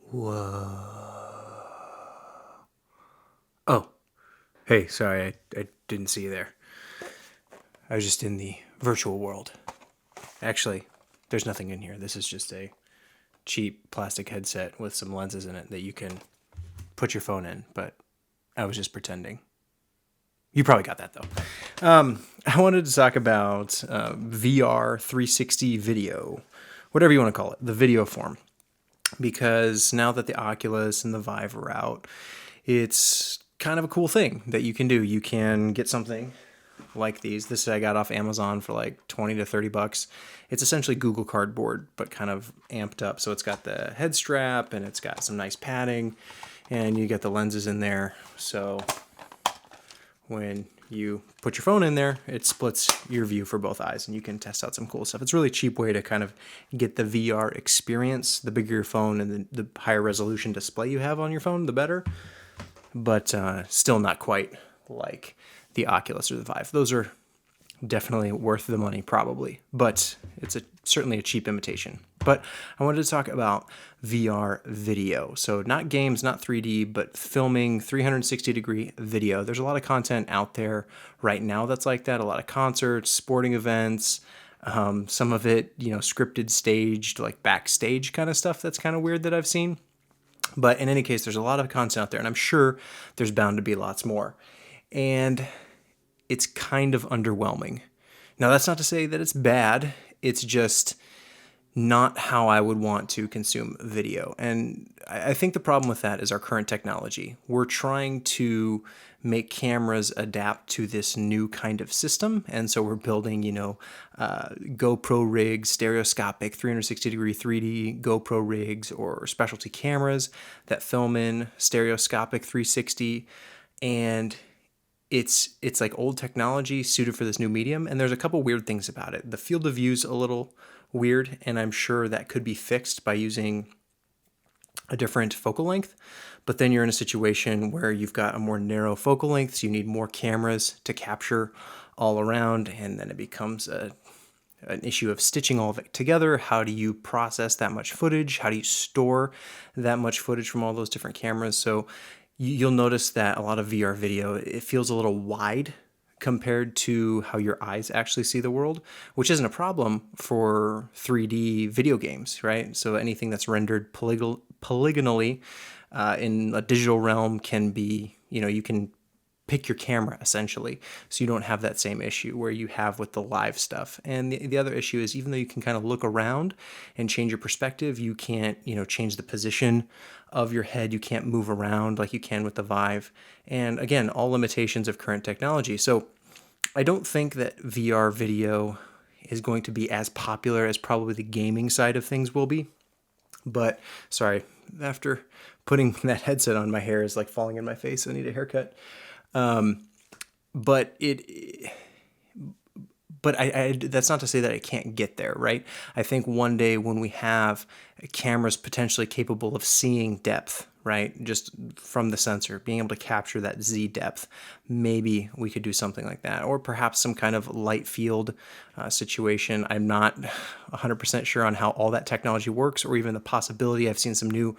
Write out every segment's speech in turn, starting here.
Whoa. Oh, hey, sorry, I didn't see you there. I was just in the virtual world. Actually, there's nothing in here. This is just a cheap plastic headset with some lenses in it that you can put your phone in, but I was just pretending. You probably got that though. I wanted to talk about VR 360 video, whatever you want to call it, the video form. Because now that the Oculus and the Vive are out, it's kind of a cool thing that you can do. You can get something like these. This I got off Amazon for like 20 to 30 bucks. It's essentially Google Cardboard, but kind of amped up. So it's got the head strap and it's got some nice padding and you get the lenses in there. So when you put your phone in there, it splits your view for both eyes and you can test out some cool stuff. It's a really cheap way to kind of get the VR experience. The bigger your phone and the higher resolution display you have on your phone, the better. But still not quite like the Oculus or the Vive. Those are definitely worth the money, probably, but it's certainly a cheap imitation. But I wanted to talk about VR video. So not games, not 3D, but filming 360-degree video. There's a lot of content out there right now that's like that. A lot of concerts, sporting events, some of it, scripted, staged, like backstage kind of stuff that's kind of weird that I've seen. But in any case, there's a lot of content out there, and I'm sure there's bound to be lots more. And it's kind of underwhelming. Now, that's not to say that it's bad. It's just not how I would want to consume video. And I think the problem with that is our current technology. We're trying to make cameras adapt to this new kind of system. And so we're building, GoPro rigs, stereoscopic 360-degree 3D GoPro rigs or specialty cameras that film in stereoscopic 360. And it's like old technology suited for this new medium, and there's a couple weird things about it. The field of view's a little weird, and I'm sure that could be fixed by using a different focal length. But then you're in a situation where you've got a more narrow focal length, so you need more cameras to capture all around, and then it becomes an issue of stitching all of it together. How do you process that much footage? How do you store that much footage from all those different cameras? So you'll notice that a lot of VR video, it feels a little wide compared to how your eyes actually see the world, which isn't a problem for 3D video games, right? So anything that's rendered polygonally in a digital realm can be, you can pick your camera essentially, so you don't have that same issue where you have with the live stuff. And the other issue is, even though you can kind of look around and change your perspective, you can't change the position of your head. You can't move around like you can with the Vive. And again, all limitations of current technology. So I don't think that VR video is going to be as popular as probably the gaming side of things will be. But sorry, after putting that headset on, my hair is like falling in my face. I need a haircut. But I that's not to say that it can't get there, right? I think one day when we have cameras potentially capable of seeing depth, right, just from the sensor, being able to capture that Z depth, maybe we could do something like that. Or perhaps some kind of light field situation. I'm not 100% sure on how all that technology works, or even the possibility. I've seen some new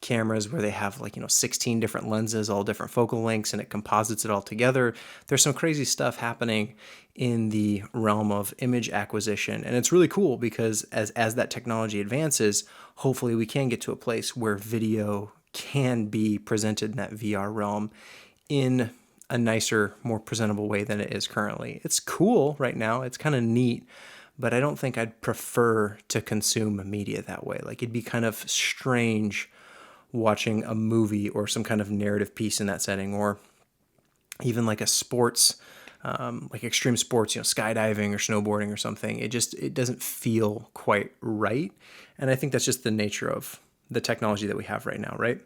cameras where they have 16 different lenses, all different focal lengths, and it composites it all together. There's some crazy stuff happening in the realm of image acquisition, and it's really cool because as that technology advances, hopefully we can get to a place where video can be presented in that VR realm in a nicer, more presentable way than it is currently. It's cool right now. It's kind of neat, but I don't think I'd prefer to consume media that way. Like, it'd be kind of strange watching a movie or some kind of narrative piece in that setting, or even like a sports, like extreme sports, skydiving or snowboarding or something. It doesn't feel quite right. And I think that's just the nature of the technology that we have right now, right?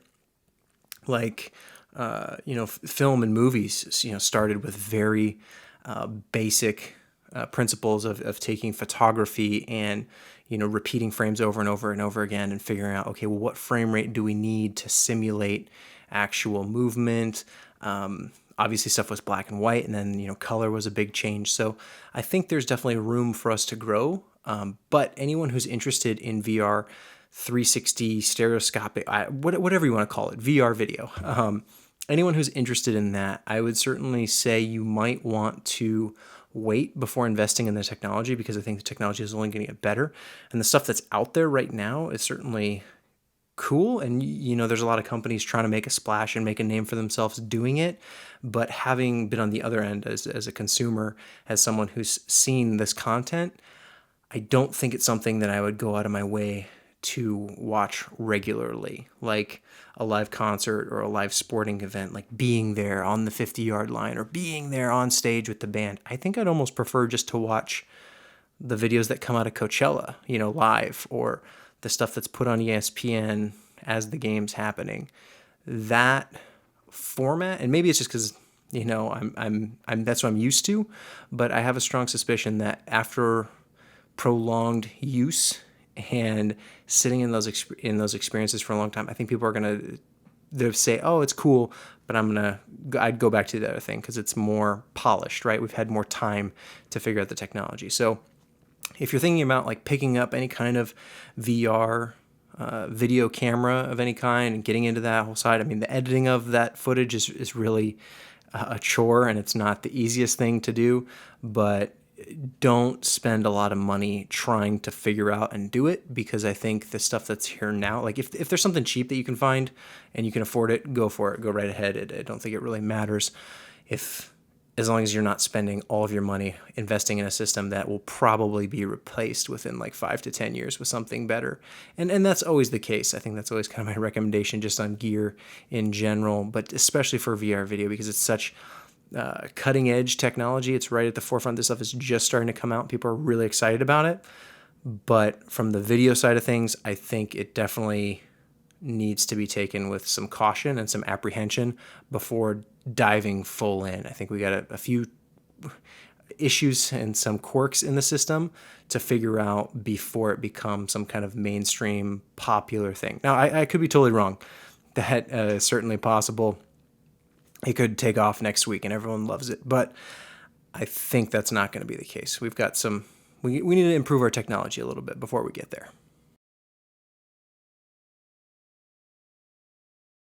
Like, film and movies, started with very basic principles of taking photography and repeating frames over and over and over again, and figuring out, okay, well, what frame rate do we need to simulate actual movement? Obviously stuff was black and white, and then color was a big change. So I think there's definitely room for us to grow, but anyone who's interested in VR 360 stereoscopic, whatever you want to call it, VR video. Anyone who's interested in that, I would certainly say you might want to wait before investing in the technology, because I think the technology is only going to get better. And the stuff that's out there right now is certainly cool. And, there's a lot of companies trying to make a splash and make a name for themselves doing it. But having been on the other end as a consumer, as someone who's seen this content, I don't think it's something that I would go out of my way to watch regularly, like a live concert or a live sporting event, like being there on the 50-yard line or being there on stage with the band. I think I'd almost prefer just to watch the videos that come out of Coachella, live, or the stuff that's put on ESPN as the game's happening. That format, and maybe it's just because I'm that's what I'm used to, but I have a strong suspicion that after prolonged use and sitting in those experiences for a long time, I think people are gonna say, "Oh, it's cool," but I'd go back to the other thing because it's more polished, right? We've had more time to figure out the technology. So if you're thinking about like picking up any kind of VR video camera of any kind and getting into that whole side, I mean, the editing of that footage is really a chore, and it's not the easiest thing to do, but don't spend a lot of money trying to figure out and do it, because I think the stuff that's here now, like if there's something cheap that you can find and you can afford it, go for it, go right ahead. I don't think it really matters as long as you're not spending all of your money investing in a system that will probably be replaced within like 5 to 10 years with something better. And that's always the case. I think that's always kind of my recommendation just on gear in general, but especially for VR video, because it's such cutting edge technology. It's right at the forefront. This stuff is just starting to come out. People are really excited about it. But from the video side of things, I think it definitely needs to be taken with some caution and some apprehension before diving full in. I think we got a few issues and some quirks in the system to figure out before it becomes some kind of mainstream popular thing. Now, I could be totally wrong. That is certainly possible. It could take off next week and everyone loves it, but I think that's not going to be the case. We've got we need to improve our technology a little bit before we get there.